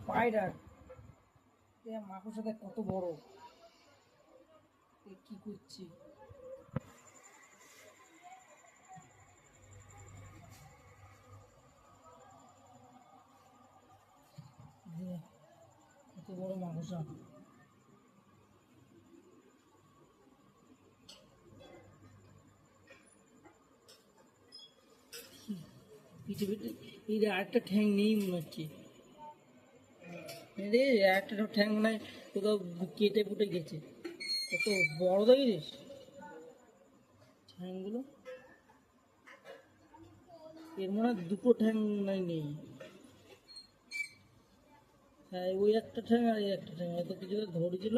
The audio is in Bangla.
স্পাইডার মাকড়সাটা কত বড়, কি করছি? কত বড় মাকড়সা! পিঠে পিঠে এই আরেকটা ঠ্যাং নেই মনে হচ্ছে রে, একটা ঠ্যাং মনে হয় কোথাও কেটে ফুটে গেছে। কত বড় দেখেছিস ঠ্যাংগুলো? এর মনে হয় দুটো ঠ্যাং নেই। হ্যাঁ, ওই একটা ঠ্যাং আর এই একটা ঠ্যাং হয়তো কিছু ধরেছিল।